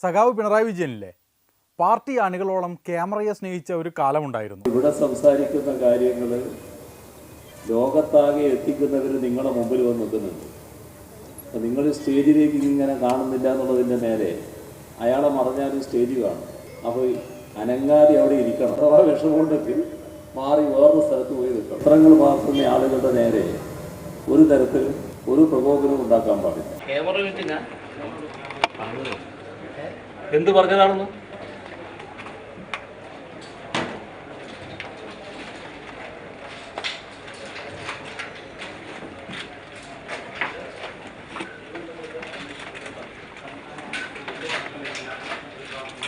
സഖാവ് പിണറായി വിജയനില്ലേ പാർട്ടി അണികളോളം ക്യാമറയെ സ്നേഹിച്ച ഒരു കാലമുണ്ടായിരുന്നു. ഇവിടെ സംസാരിക്കുന്ന കാര്യങ്ങൾ ലോകത്താകെ എത്തിക്കുന്നവർ നിങ്ങളുടെ മുമ്പിൽ വന്ന് നിൽക്കുന്നുണ്ട്. അപ്പം നിങ്ങൾ സ്റ്റേജിലേക്ക് ഇങ്ങനെ കാണുന്നില്ല എന്നുള്ളതിൻ്റെ നേരെ അയാളെ മറഞ്ഞാലും സ്റ്റേജ് കാണും. അപ്പോൾ അനങ്ങാതെ അവിടെ ഇരിക്കണം. അഥവാ വിഷമമുണ്ടെങ്കിൽ മാറി വേറൊരു സ്ഥലത്ത് പോയി നിൽക്കണം. പത്രങ്ങൾ പാർക്കുന്ന ആളുകളുടെ നേരെ ഒരു തരത്തിലും ഒരു പ്രകോപനവും ഉണ്ടാക്കാൻ പാടില്ല. എന്ത് പറഞ്ഞതാണെന്ന്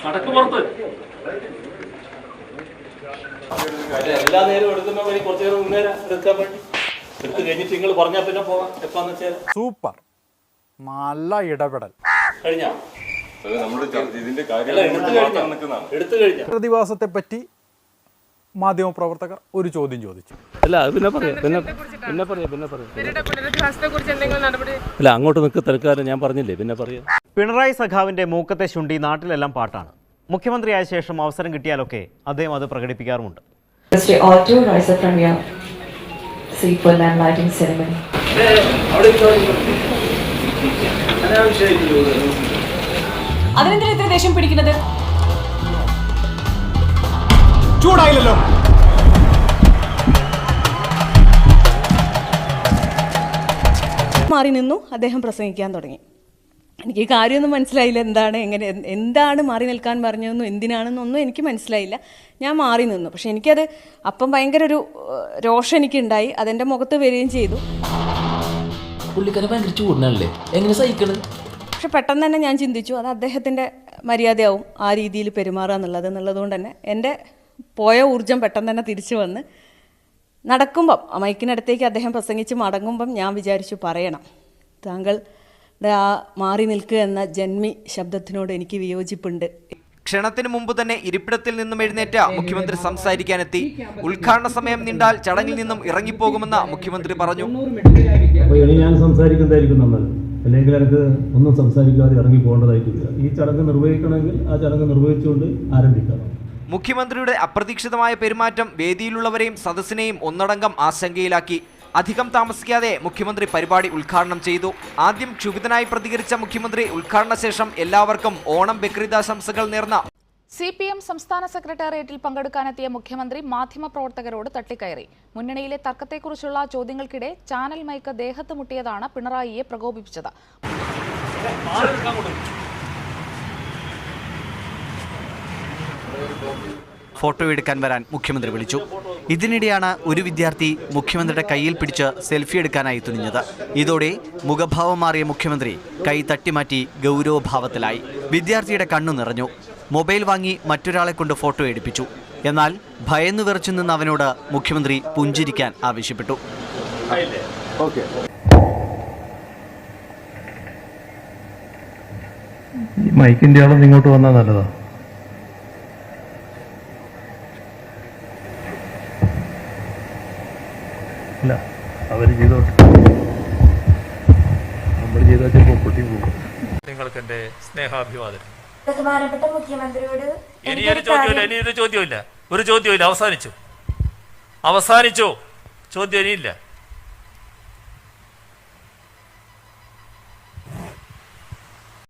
നടക്കുപുറത്ത് എല്ലാ നേരവും എടുക്കുന്ന വഴി കുറച്ചു നേരം മുന്നേരം എടുക്കാൻ വേണ്ടി എടുത്തു കഴിഞ്ഞിട്ട് നിങ്ങൾ പറഞ്ഞാൽ പിന്നെ പോവാം. എപ്പാന്ന് വെച്ചാൽ സൂപ്പർ നല്ല ഇടപെടൽ കഴിഞ്ഞ പ്രതിഭാസത്തെ പറ്റി മാധ്യമപ്രവർത്തകർ ഒരു ചോദ്യം ചോദിച്ചു. അല്ല അങ്ങോട്ട് നിൽക്ക് തൽക്കാലം ഞാൻ പറഞ്ഞില്ലേ, പിന്നെ പറയാം. പിണറായി സഖാവിന്റെ മൂക്കത്തെ ശുണ്ടി നാട്ടിലെല്ലാം പാട്ടാണ്. മുഖ്യമന്ത്രിയായ ശേഷം അവസരം കിട്ടിയാലൊക്കെ അദ്ദേഹം അത് പ്രകടിപ്പിക്കാറുമുണ്ട്. അതിനെന്തിനാ ഇത്ര ദേഷ്യം പിടിക്കുന്നത്? ചൂടായില്ലല്ലോ. മാറി നിന്നു, അദ്ദേഹം പ്രസംഗിക്കാൻ തുടങ്ങി. എനിക്ക് ഈ കാര്യമൊന്നും മനസ്സിലായില്ല. എന്താണ് മാറി നിൽക്കാൻ പറഞ്ഞതെന്നും എന്തിനാണെന്നൊന്നും എനിക്ക് മനസ്സിലായില്ല. ഞാൻ മാറി നിന്നു. പക്ഷെ എനിക്കത് അപ്പം ഭയങ്കര ഒരു രോഷം എനിക്കുണ്ടായി. അതെൻ്റെ മുഖത്ത് വരികയും ചെയ്തു. പക്ഷെ പെട്ടെന്ന് തന്നെ ഞാൻ ചിന്തിച്ചു അത് അദ്ദേഹത്തിൻ്റെ മര്യാദയാവും ആ രീതിയിൽ പെരുമാറുക എന്നുള്ളതുകൊണ്ട് തന്നെ എൻ്റെ പോയ ഊർജം പെട്ടെന്ന് തന്നെ തിരിച്ചു വന്ന് നടക്കുമ്പം മൈക്കിനടുത്തേക്ക് അദ്ദേഹം പ്രസംഗിച്ച് മടങ്ങുമ്പം ഞാൻ വിചാരിച്ചു പറയണം, താങ്കളുടെ ആ മാറി നിൽക്കുക എന്ന ജന്മി ശബ്ദത്തിനോട് എനിക്ക് വിയോജിപ്പുണ്ട്. ക്ഷണത്തിന് മുമ്പ് തന്നെ ഇരിപ്പിടത്തിൽ നിന്നും എഴുന്നേറ്റ മുഖ്യമന്ത്രി സംസാരിക്കാനെത്തി. ഉദ്ഘാടന സമയം നീണ്ടാൽ ചടങ്ങിൽ നിന്നും ഇറങ്ങിപ്പോകുമെന്ന് മുഖ്യമന്ത്രി പറഞ്ഞു. ഞാൻ സംസാരിക്കുന്നതായിരിക്കും നല്ലത്, അല്ലെങ്കിൽ എനിക്ക് ഒന്നും സംസാരിക്കാതെ ഇറങ്ങി പോകേണ്ടതായിട്ടില്ല. ഈ ചടങ്ങ് നിർവഹിക്കണമെങ്കിൽ ആ ചടങ്ങ് നിർവഹിച്ചുകൊണ്ട് ആരംഭിക്കണം. മുഖ്യമന്ത്രിയുടെ അപ്രതീക്ഷിതമായ പെരുമാറ്റം വേദിയിലുള്ളവരെയും സദസ്സിനെയും ഒന്നടങ്കം ആശങ്കയിലാക്കി. അധികം താമസിക്കാതെ മുഖ്യമന്ത്രി പരിപാടി ഉദ്ഘാടനം ചെയ്തു. ആദ്യം ക്ഷുഭിതനായി പ്രതികരിച്ച മുഖ്യമന്ത്രി ഉദ്ഘാടന ശേഷം എല്ലാവർക്കും ഓണം ബക്രീദാശംസകൾ നേർന്ന. CPM സംസ്ഥാന സെക്രട്ടേറിയറ്റിൽ പങ്കെടുക്കാനെത്തിയ മുഖ്യമന്ത്രി മാധ്യമപ്രവർത്തകരോട് തട്ടിക്കയറി. മുന്നണിയിലെ തർക്കത്തെക്കുറിച്ചുള്ള ചോദ്യങ്ങൾക്കിടെ ചാനൽ മൈക്ക് ദേഹത്ത് മുട്ടിയതാണ് പിണറായിയെ പ്രകോപിപ്പിച്ചത്. ഫോട്ടോ എടുക്കാൻ വരാൻ മുഖ്യമന്ത്രി വിളിച്ചു. ഇതിനിടെയാണ് ഒരു വിദ്യാർത്ഥി മുഖ്യമന്ത്രിയുടെ കയ്യിൽ പിടിച്ച് സെൽഫി എടുക്കാനായി തുനിഞ്ഞത്. ഇതോടെ മുഖഭാവം മാറിയ മുഖ്യമന്ത്രി കൈ തട്ടിമാറ്റി ഗൗരവഭാവത്തിലായി. വിദ്യാർത്ഥിയുടെ കണ്ണു നിറഞ്ഞു. മൊബൈൽ വാങ്ങി മറ്റൊരാളെ കൊണ്ട് ഫോട്ടോ എടുപ്പിച്ചു. എന്നാൽ ഭയന്നു വിറച്ചു നിന്ന് അവനോട് മുഖ്യമന്ത്രി പുഞ്ചിരിക്കാൻ ആവശ്യപ്പെട്ടു. മൈക്കിന്റെ ആളൊന്നും ഇങ്ങോട്ട് വന്നാൽ നല്ലതാ. അല്ല, അവര് ചെയ്തോട്ടെ, നമ്മൾ ചെയ്ത പൊട്ടി പോകും. നിങ്ങൾക്ക് എന്റെ സ്നേഹാഭിവാദനം. ബഹുമാനപ്പെട്ട മുഖ്യമന്ത്രിയോട് ഇനിയൊരു ചോദ്യമില്ല, ഒരു ചോദ്യമില്ല. അവസാനിച്ചു. ചോദ്യം ഇനിയില്ല.